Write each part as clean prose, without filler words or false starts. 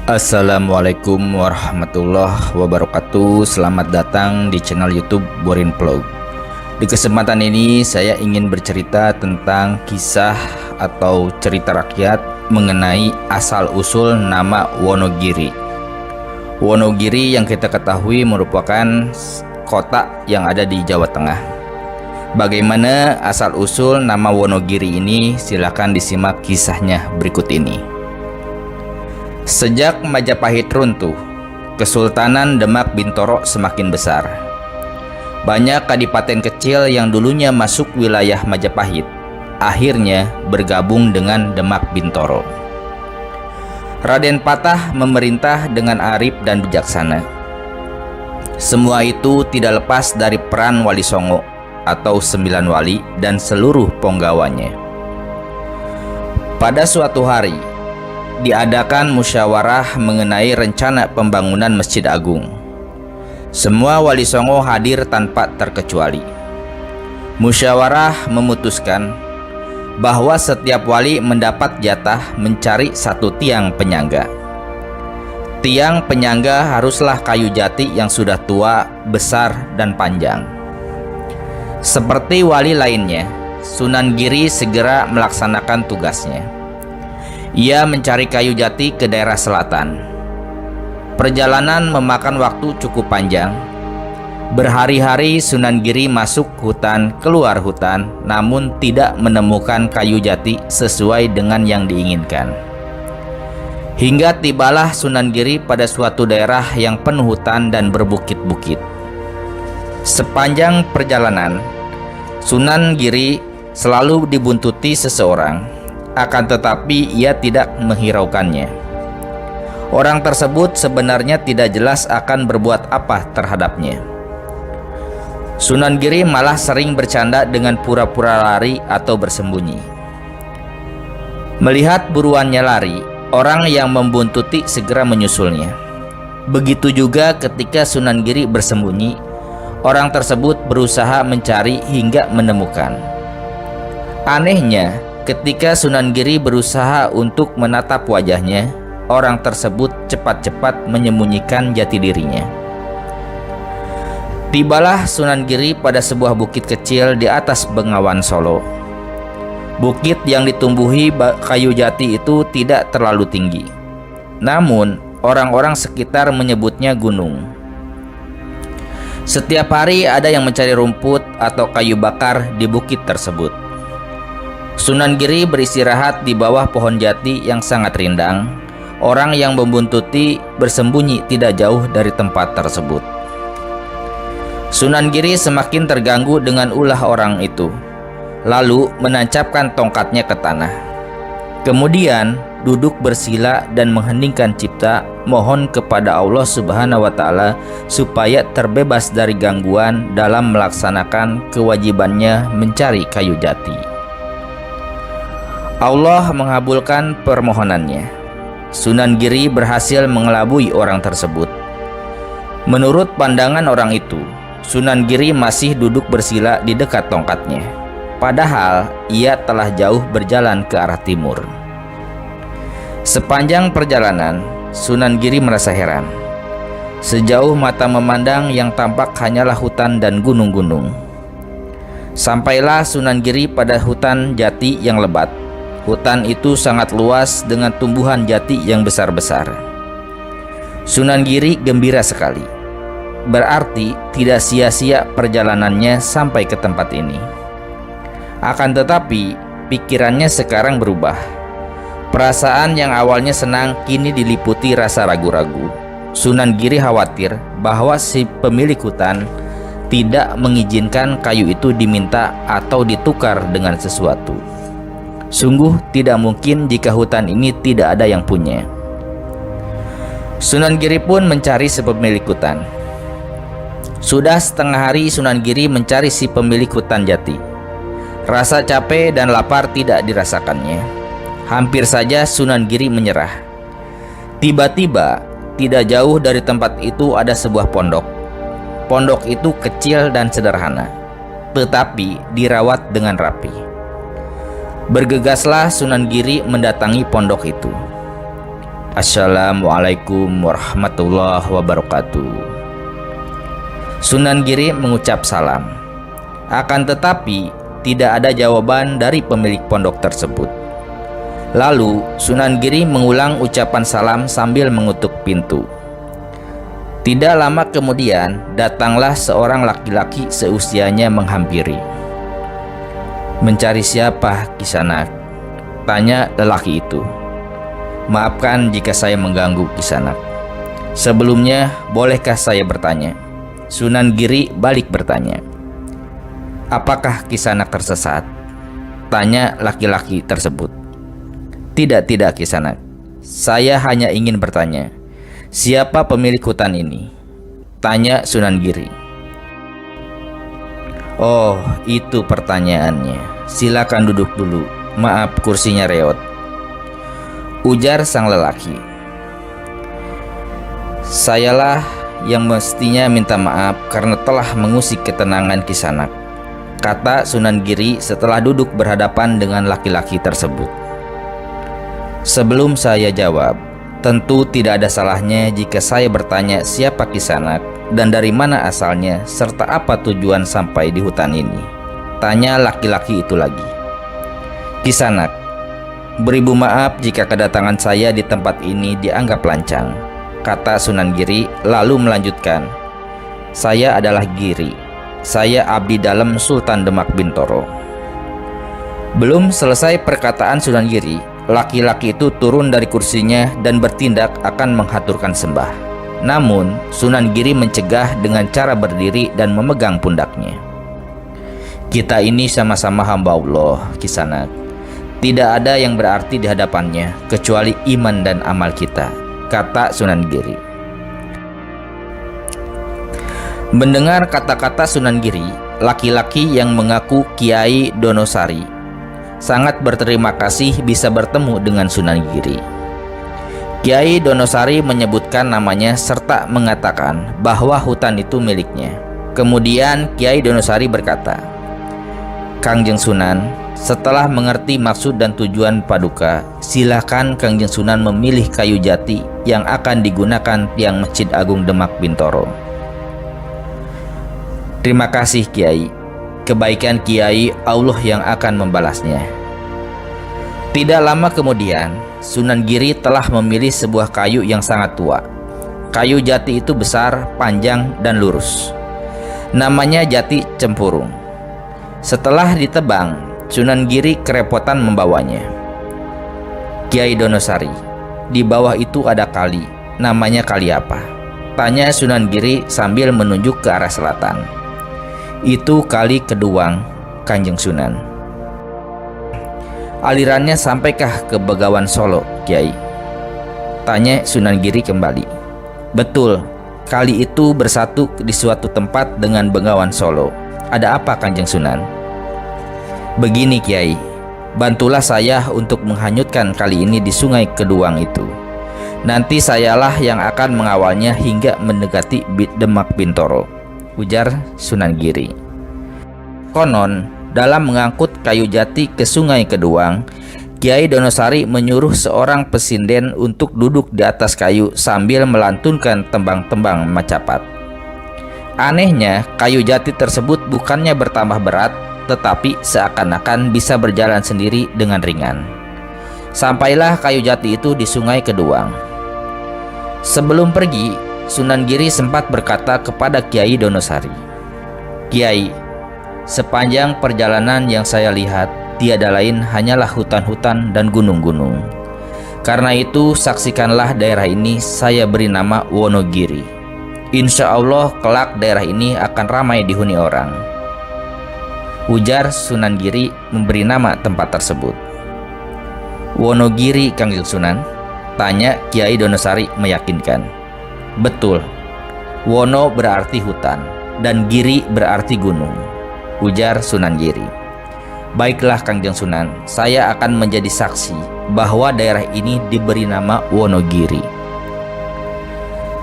Assalamualaikum warahmatullahi wabarakatuh. Selamat datang di channel YouTube Borin Vlog. Di kesempatan ini saya ingin bercerita tentang kisah atau cerita rakyat mengenai asal-usul nama Wonogiri. Wonogiri yang kita ketahui merupakan kota yang ada di Jawa Tengah. Bagaimana asal-usul nama Wonogiri ini? Silakan disimak kisahnya berikut ini. Sejak Majapahit runtuh, Kesultanan Demak Bintoro semakin besar. Banyak kadipaten kecil yang dulunya masuk wilayah Majapahit, akhirnya bergabung dengan Demak Bintoro. Raden Patah memerintah dengan arif dan bijaksana. Semua itu tidak lepas dari peran Wali Songo atau 9 wali dan seluruh ponggawanya. Pada suatu hari, diadakan musyawarah mengenai rencana pembangunan Masjid Agung. Semua Wali Songo hadir tanpa terkecuali. Musyawarah memutuskan bahwa setiap wali mendapat jatah mencari satu tiang penyangga. Tiang penyangga haruslah kayu jati yang sudah tua, besar, dan panjang. Seperti wali lainnya, Sunan Giri segera melaksanakan tugasnya. Ia mencari kayu jati ke daerah selatan. Perjalanan memakan waktu cukup panjang. Berhari-hari Sunan Giri masuk hutan, keluar hutan, namun tidak menemukan kayu jati sesuai dengan yang diinginkan. Hingga tibalah Sunan Giri pada suatu daerah yang penuh hutan dan berbukit-bukit. Sepanjang perjalanan, Sunan Giri selalu dibuntuti seseorang. Akan tetapi ia tidak menghiraukannya. Orang tersebut sebenarnya tidak jelas akan berbuat apa terhadapnya. Sunan Giri malah sering bercanda dengan pura-pura lari atau bersembunyi. Melihat buruannya lari, orang yang membuntuti segera menyusulnya. Begitu juga ketika Sunan Giri bersembunyi, orang tersebut berusaha mencari hingga menemukan. Anehnya, ketika Sunan Giri berusaha untuk menatap wajahnya, orang tersebut cepat-cepat menyembunyikan jati dirinya. Tibalah Sunan Giri pada sebuah bukit kecil di atas Bengawan Solo. Bukit yang ditumbuhi kayu jati itu tidak terlalu tinggi. Namun, orang-orang sekitar menyebutnya gunung. Setiap hari ada yang mencari rumput atau kayu bakar di bukit tersebut. Sunan Giri beristirahat di bawah pohon jati yang sangat rindang. Orang yang membuntuti bersembunyi tidak jauh dari tempat tersebut. Sunan Giri semakin terganggu dengan ulah orang itu, lalu menancapkan tongkatnya ke tanah. Kemudian duduk bersila dan mengheningkan cipta, mohon kepada Allah Subhanahu wa Ta'ala supaya terbebas dari gangguan dalam melaksanakan kewajibannya mencari kayu jati. Allah mengabulkan permohonannya. Sunan Giri berhasil mengelabui orang tersebut. Menurut pandangan orang itu, Sunan Giri masih duduk bersila di dekat tongkatnya, padahal ia telah jauh berjalan ke arah timur. Sepanjang perjalanan, Sunan Giri merasa heran. Sejauh mata memandang yang tampak hanyalah hutan dan gunung-gunung. Sampailah Sunan Giri pada hutan jati yang lebat. Hutan itu sangat luas dengan tumbuhan jati yang besar-besar. Sunan Giri gembira sekali. Berarti tidak sia-sia perjalanannya sampai ke tempat ini. Akan tetapi, pikirannya sekarang berubah. Perasaan yang awalnya senang kini diliputi rasa ragu-ragu. Sunan Giri khawatir bahwa si pemilik hutan tidak mengizinkan kayu itu diminta atau ditukar dengan sesuatu. Sungguh tidak mungkin jika hutan ini tidak ada yang punya. Sunan Giri pun mencari si pemilik hutan. Sudah setengah hari Sunan Giri mencari si pemilik hutan jati. Rasa capek dan lapar tidak dirasakannya. Hampir saja Sunan Giri menyerah. Tiba-tiba, tidak jauh dari tempat itu ada sebuah pondok. Pondok itu kecil dan sederhana, tetapi dirawat dengan rapi. Bergegaslah Sunan Giri mendatangi pondok itu. Assalamualaikum warahmatullahi wabarakatuh. Sunan Giri mengucap salam. Akan tetapi tidak ada jawaban dari pemilik pondok tersebut. Lalu Sunan Giri mengulang ucapan salam sambil mengutuk pintu. Tidak lama kemudian datanglah seorang laki-laki seusianya menghampiri. "Mencari siapa, Kisanak?" tanya lelaki itu. "Maafkan jika saya mengganggu, Kisanak. Sebelumnya bolehkah saya bertanya?" Sunan Giri balik bertanya. "Apakah Kisanak tersesat?" tanya laki-laki tersebut. Tidak, Kisanak. Saya hanya ingin bertanya, siapa pemilik hutan ini?" tanya Sunan Giri. "Oh, itu pertanyaannya. Silakan duduk dulu. Maaf, kursinya reot," ujar sang lelaki. "Sayalah yang mestinya minta maaf karena telah mengusik ketenangan Kisanak," kata Sunan Giri setelah duduk berhadapan dengan laki-laki tersebut. "Sebelum saya jawab, tentu tidak ada salahnya jika saya bertanya siapa Kisanak dan dari mana asalnya serta apa tujuan sampai di hutan ini," tanya laki-laki itu lagi. "Kisanak, beribu maaf jika kedatangan saya di tempat ini dianggap lancang," kata Sunan Giri lalu melanjutkan, "Saya adalah Giri. Saya abdi dalam Sultan Demak Bintoro." Belum selesai perkataan Sunan Giri, laki-laki itu turun dari kursinya dan bertindak akan menghaturkan sembah. Namun Sunan Giri mencegah dengan cara berdiri dan memegang pundaknya. "Kita ini sama-sama hamba Allah, Kisanak. Tidak ada yang berarti di hadapannya kecuali iman dan amal kita," kata Sunan Giri. Mendengar kata-kata Sunan Giri, laki-laki yang mengaku Kiai Donosari sangat berterima kasih bisa bertemu dengan Sunan Giri. Kiai Donosari menyebutkan namanya serta mengatakan bahwa hutan itu miliknya. Kemudian Kiai Donosari berkata, "Kangjeng Sunan, setelah mengerti maksud dan tujuan paduka, silakan Kangjeng Sunan memilih kayu jati yang akan digunakan tiang Masjid Agung Demak Bintoro." "Terima kasih Kiai. Kebaikan Kiai Allah yang akan membalasnya." Tidak lama kemudian, Sunan Giri telah memilih sebuah kayu yang sangat tua. Kayu jati itu besar, panjang, dan lurus. Namanya jati cempurung. Setelah ditebang, Sunan Giri kerepotan membawanya. "Kiai Donosari, di bawah itu ada kali. Namanya kali apa?" tanya Sunan Giri sambil menunjuk ke arah selatan. "Itu Kali Keduang, Kanjeng Sunan." "Alirannya sampaikah ke Begawan Solo, Kiai?" tanya Sunan Giri kembali. "Betul, kali itu bersatu di suatu tempat dengan Begawan Solo. Ada apa Kanjeng Sunan?" "Begini Kiai, bantulah saya untuk menghanyutkan kali ini di Sungai Keduang itu. Nanti sayalah yang akan mengawalnya hingga mendekati Demak Bintoro," ujar Sunan Giri. Konon, dalam mengangkut kayu jati ke Sungai Keduang, Kiai Donosari menyuruh seorang pesinden untuk duduk di atas kayu sambil melantunkan tembang-tembang macapat. Anehnya, kayu jati tersebut bukannya bertambah berat, tetapi seakan-akan bisa berjalan sendiri dengan ringan. Sampailah kayu jati itu di Sungai Keduang. Sebelum pergi, Sunan Giri sempat berkata kepada Kiai Donosari, "Kiai, sepanjang perjalanan yang saya lihat tiada lain hanyalah hutan-hutan dan gunung-gunung. Karena itu saksikanlah daerah ini saya beri nama Wonogiri. Insya Allah kelak daerah ini akan ramai dihuni orang," ujar Sunan Giri memberi nama tempat tersebut. "Wonogiri Kangjeng Sunan?" tanya Kiai Donosari meyakinkan. "Betul, Wono berarti hutan dan Giri berarti gunung," ujar Sunan Giri. "Baiklah Kangjeng Sunan, saya akan menjadi saksi bahwa daerah ini diberi nama Wonogiri."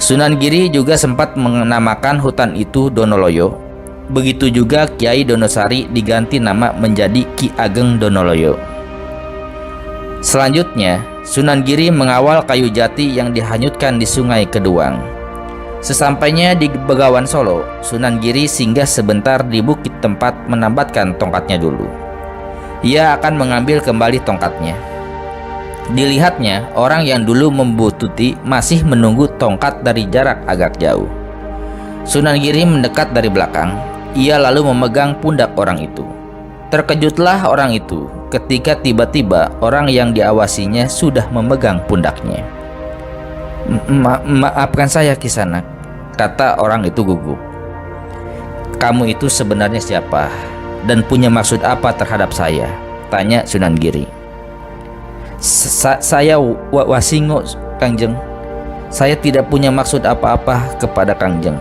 Sunan Giri juga sempat menamakan hutan itu Donoloyo. Begitu juga Kiai Donosari diganti nama menjadi Ki Ageng Donoloyo. Selanjutnya, Sunan Giri mengawal kayu jati yang dihanyutkan di Sungai Keduang. Sesampainya di Begawan Solo, Sunan Giri singgah sebentar di bukit tempat menambatkan tongkatnya dulu. Ia akan mengambil kembali tongkatnya. Dilihatnya, orang yang dulu membututi masih menunggu tongkat dari jarak agak jauh. Sunan Giri mendekat dari belakang. Ia lalu memegang pundak orang itu. Terkejutlah orang itu ketika tiba-tiba orang yang diawasinya sudah memegang pundaknya. Maafkan saya Kisanak, kata orang itu gugup. Kamu itu sebenarnya siapa dan punya maksud apa terhadap saya? Tanya Sunan Giri. Saya Wasingo, Kangjeng. Saya tidak punya maksud apa-apa kepada Kangjeng.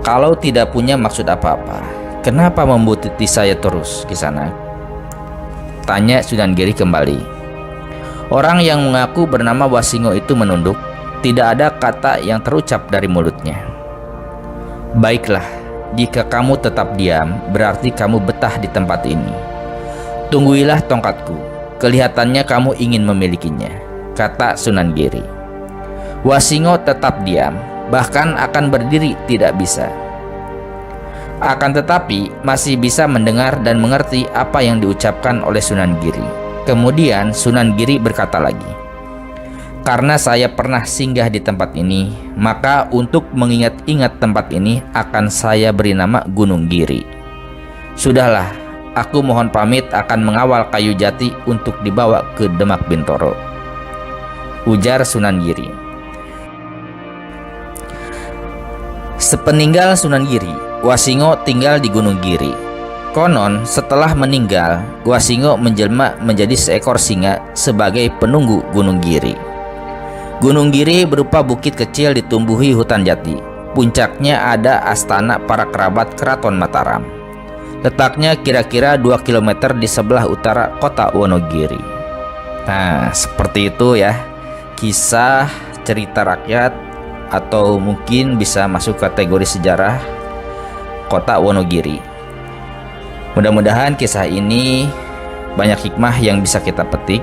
Kalau tidak punya maksud apa-apa, kenapa membututi saya terus, Kisanak? Tanya Sunan Giri kembali. Orang yang mengaku bernama Wasingo itu menunduk. Tidak ada kata yang terucap dari mulutnya. Baiklah, jika kamu tetap diam, berarti kamu betah di tempat ini. Tungguilah tongkatku, kelihatannya kamu ingin memilikinya, kata Sunan Giri. Wasingo tetap diam, bahkan akan berdiri tidak bisa. Akan tetapi masih bisa mendengar dan mengerti apa yang diucapkan oleh Sunan Giri. Kemudian Sunan Giri berkata lagi, karena saya pernah singgah di tempat ini, maka untuk mengingat-ingat tempat ini akan saya beri nama Gunung Giri. Sudahlah, aku mohon pamit akan mengawal kayu jati untuk dibawa ke Demak Bintoro, ujar Sunan Giri. Sepeninggal Sunan Giri, Wasingo tinggal di Gunung Giri. Konon setelah meninggal, Wasingo menjelma menjadi seekor singa sebagai penunggu Gunung Giri. Gunung Giri berupa bukit kecil ditumbuhi hutan jati. Puncaknya ada astana para kerabat Keraton Mataram. Letaknya kira-kira 2 km di sebelah utara kota Wonogiri. Nah, seperti itu ya, kisah cerita rakyat atau mungkin bisa masuk kategori sejarah kota Wonogiri. Mudah-mudahan kisah ini banyak hikmah yang bisa kita petik.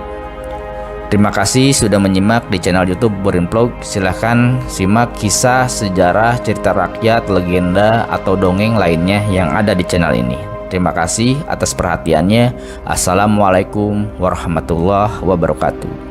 Terima kasih sudah menyimak di channel YouTube Borin Vlog. Silahkan simak kisah, sejarah, cerita rakyat, legenda, atau dongeng lainnya yang ada di channel ini. Terima kasih atas perhatiannya. Assalamualaikum warahmatullahi wabarakatuh.